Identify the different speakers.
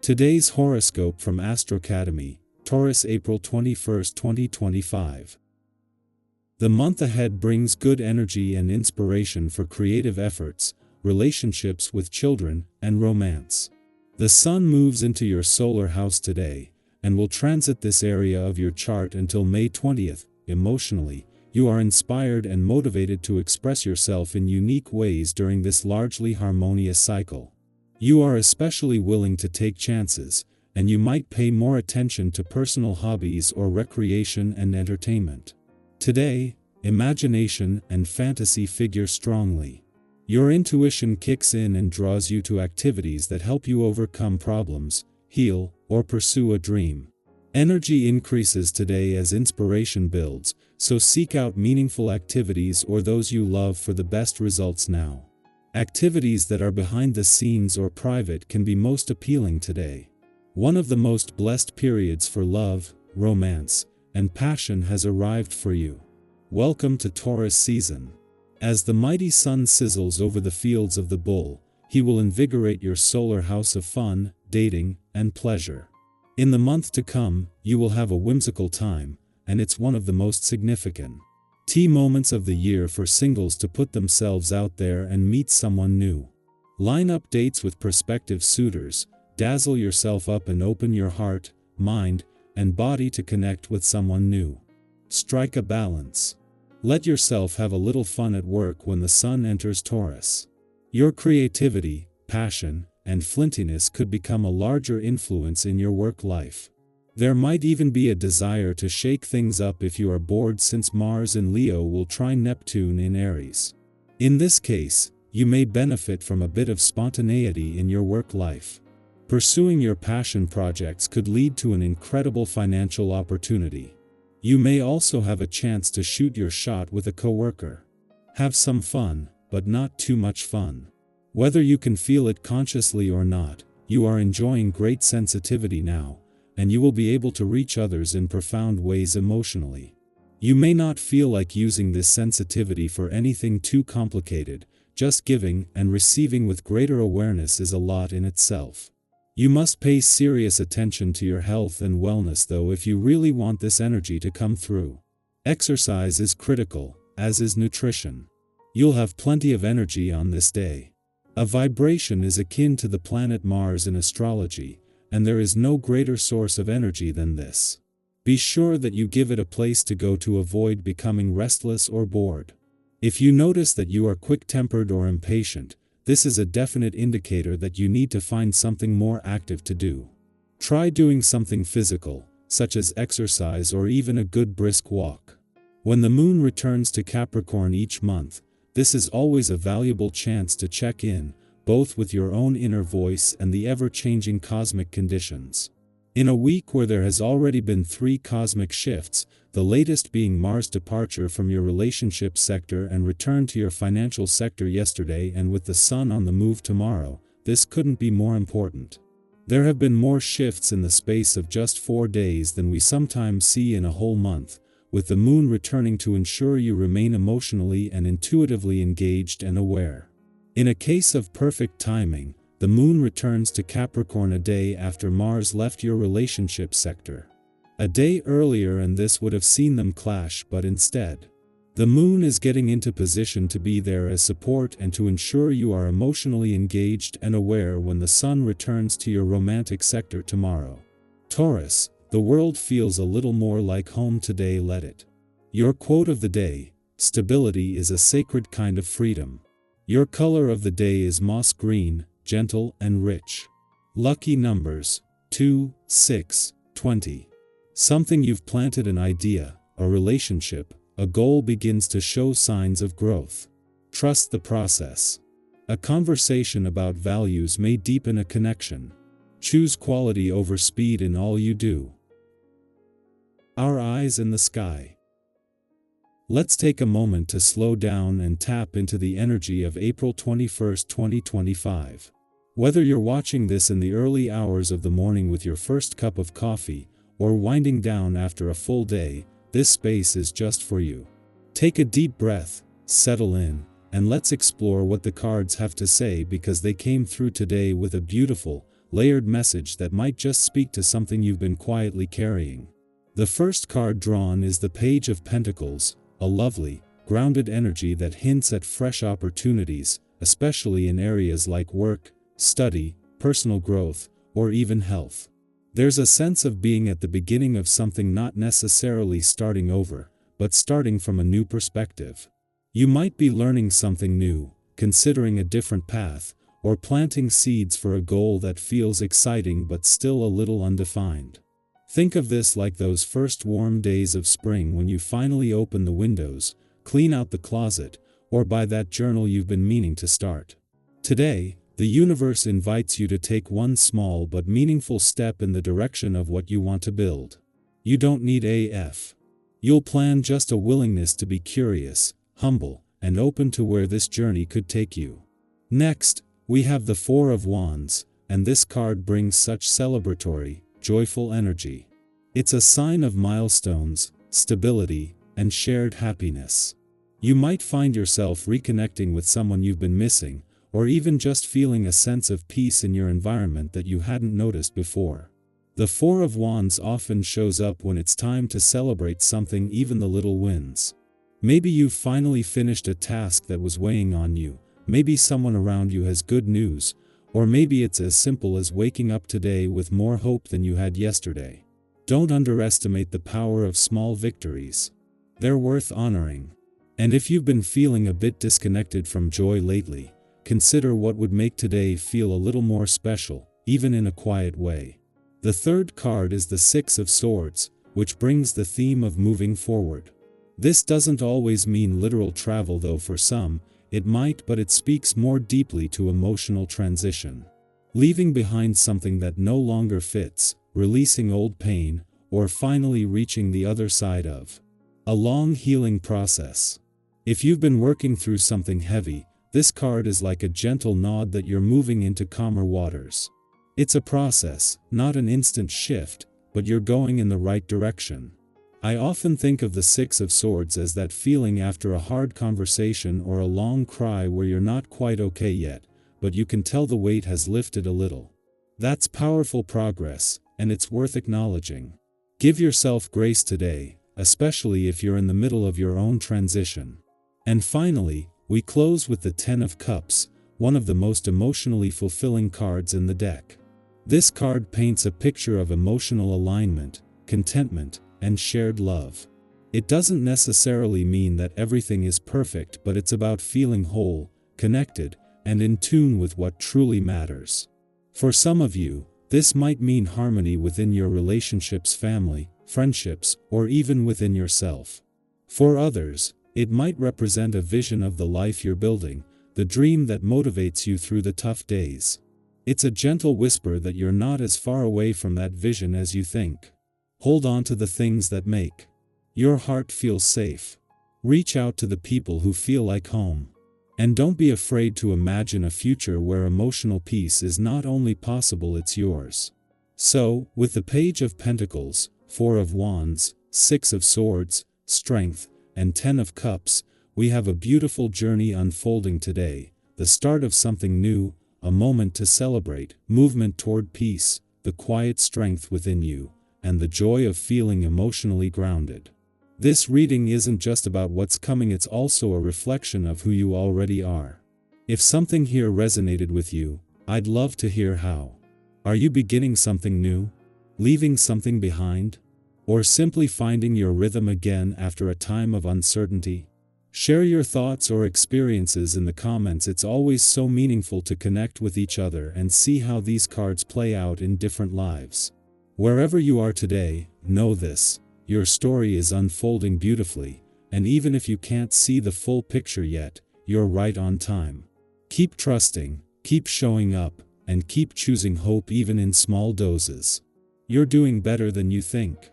Speaker 1: Today's horoscope from Astrocademy, Taurus, April 21, 2025. The month ahead brings good energy and inspiration for creative efforts, relationships with children, and romance. The Sun moves into your solar house today, and will transit this area of your chart until May 20th. Emotionally, you are inspired and motivated to express yourself in unique ways during this largely harmonious cycle. You are especially willing to take chances, and you might pay more attention to personal hobbies or recreation and entertainment. Today, imagination and fantasy figure strongly. Your intuition kicks in and draws you to activities that help you overcome problems, heal, or pursue a dream. Energy increases today as inspiration builds, so seek out meaningful activities or those you love for the best results now. Activities that are behind the scenes or private can be most appealing today. One of the most blessed periods for love, romance, and passion has arrived for you. Welcome to Taurus season. As the mighty sun sizzles over the fields of the bull, he will invigorate your solar house of fun, dating, and pleasure. In the month to come, you will have a whimsical time, and it's one of the most significant moments of the year for singles to put themselves out there and meet someone new. Line up dates with prospective suitors, dazzle yourself up and open your heart, mind, and body to connect with someone new. Strike a balance. Let yourself have a little fun at work when the sun enters Taurus. Your creativity, passion, and flintiness could become a larger influence in your work life. There might even be a desire to shake things up if you are bored, since Mars in Leo will trine Neptune in Aries. In this case, you may benefit from a bit of spontaneity in your work life. Pursuing your passion projects could lead to an incredible financial opportunity. You may also have a chance to shoot your shot with a coworker. Have some fun, but not too much fun. Whether you can feel it consciously or not, you are enjoying great sensitivity now, and you will be able to reach others in profound ways emotionally. You may not feel like using this sensitivity for anything too complicated, just giving and receiving with greater awareness is a lot in itself. You must pay serious attention to your health and wellness though if you really want this energy to come through. Exercise is critical, as is nutrition. You'll have plenty of energy on this day. A vibration is akin to the planet Mars in astrology, and there is no greater source of energy than this. Be sure that you give it a place to go to avoid becoming restless or bored. If you notice that you are quick-tempered or impatient, this is a definite indicator that you need to find something more active to do. Try doing something physical, such as exercise or even a good brisk walk. When the moon returns to Capricorn each month, this is always a valuable chance to check in, both with your own inner voice and the ever-changing cosmic conditions. In a week where there has already been 3 cosmic shifts, the latest being Mars' departure from your relationship sector and return to your financial sector yesterday, and with the Sun on the move tomorrow, this couldn't be more important. There have been more shifts in the space of just 4 days than we sometimes see in a whole month, with the moon returning to ensure you remain emotionally and intuitively engaged and aware. In a case of perfect timing, the moon returns to Capricorn a day after Mars left your relationship sector. A day earlier and this would have seen them clash, but instead, the moon is getting into position to be there as support and to ensure you are emotionally engaged and aware when the sun returns to your romantic sector tomorrow. Taurus, the world feels a little more like home today, let it. Your quote of the day: stability is a sacred kind of freedom. Your color of the day is moss green, gentle and rich. Lucky numbers: 2, 6, 20. Something you've planted, an idea, a relationship, a goal begins to show signs of growth. Trust the process. A conversation about values may deepen a connection. Choose quality over speed in all you do. Our eyes in the sky. Let's take a moment to slow down and tap into the energy of April 21, 2025. Whether you're watching this in the early hours of the morning with your first cup of coffee, or winding down after a full day, this space is just for you. Take a deep breath, settle in, and let's explore what the cards have to say, because they came through today with a beautiful, layered message that might just speak to something you've been quietly carrying. The first card drawn is the Page of Pentacles, a lovely, grounded energy that hints at fresh opportunities, especially in areas like work, study, personal growth, or even health. There's a sense of being at the beginning of something, not necessarily starting over, but starting from a new perspective. You might be learning something new, considering a different path, or planting seeds for a goal that feels exciting but still a little undefined. Think of this like those first warm days of spring when you finally open the windows, clean out the closet, or buy that journal you've been meaning to start. Today, the universe invites you to take one small but meaningful step in the direction of what you want to build. You don't need AF. You'll plan just a willingness to be curious, humble, and open to where this journey could take you. Next, we have the Four of Wands, and this card brings such celebratory, joyful energy. It's a sign of milestones, stability, and shared happiness. You might find yourself reconnecting with someone you've been missing, or even just feeling a sense of peace in your environment that you hadn't noticed before. The Four of Wands often shows up when it's time to celebrate something, even the little wins. Maybe you've finally finished a task that was weighing on you, maybe someone around you has good news, or maybe it's as simple as waking up today with more hope than you had yesterday. Don't underestimate the power of small victories. They're worth honoring. And if you've been feeling a bit disconnected from joy lately, consider what would make today feel a little more special, even in a quiet way. The third card is the Six of Swords, which brings the theme of moving forward. This doesn't always mean literal travel, though for some, it might, but it speaks more deeply to emotional transition. Leaving behind something that no longer fits, releasing old pain, or finally reaching the other side of a long healing process. If you've been working through something heavy, this card is like a gentle nod that you're moving into calmer waters. It's a process, not an instant shift, but you're going in the right direction. I often think of the Six of Swords as that feeling after a hard conversation or a long cry where you're not quite okay yet, but you can tell the weight has lifted a little. That's powerful progress, and it's worth acknowledging. Give yourself grace today, especially if you're in the middle of your own transition. And finally, we close with the Ten of Cups, one of the most emotionally fulfilling cards in the deck. This card paints a picture of emotional alignment, contentment, and shared love. It doesn't necessarily mean that everything is perfect, but it's about feeling whole, connected, and in tune with what truly matters. For some of you, this might mean harmony within your relationships, family, friendships, or even within yourself. For others, it might represent a vision of the life you're building, the dream that motivates you through the tough days. It's a gentle whisper that you're not as far away from that vision as you think. Hold on to the things that make your heart feel safe. Reach out to the people who feel like home. And don't be afraid to imagine a future where emotional peace is not only possible, it's yours. So, with the Page of Pentacles, Four of Wands, Six of Swords, Strength, and Ten of Cups, we have a beautiful journey unfolding today, the start of something new, a moment to celebrate, movement toward peace, the quiet strength within you, and the joy of feeling emotionally grounded. This reading isn't just about what's coming, it's also a reflection of who you already are. If something here resonated with you, I'd love to hear how. Are you beginning something new? Leaving something behind? Or simply finding your rhythm again after a time of uncertainty? Share your thoughts or experiences in the comments. It's always so meaningful to connect with each other and see how these cards play out in different lives. Wherever you are today, know this: your story is unfolding beautifully, and even if you can't see the full picture yet, you're right on time. Keep trusting, keep showing up, and keep choosing hope even in small doses. You're doing better than you think.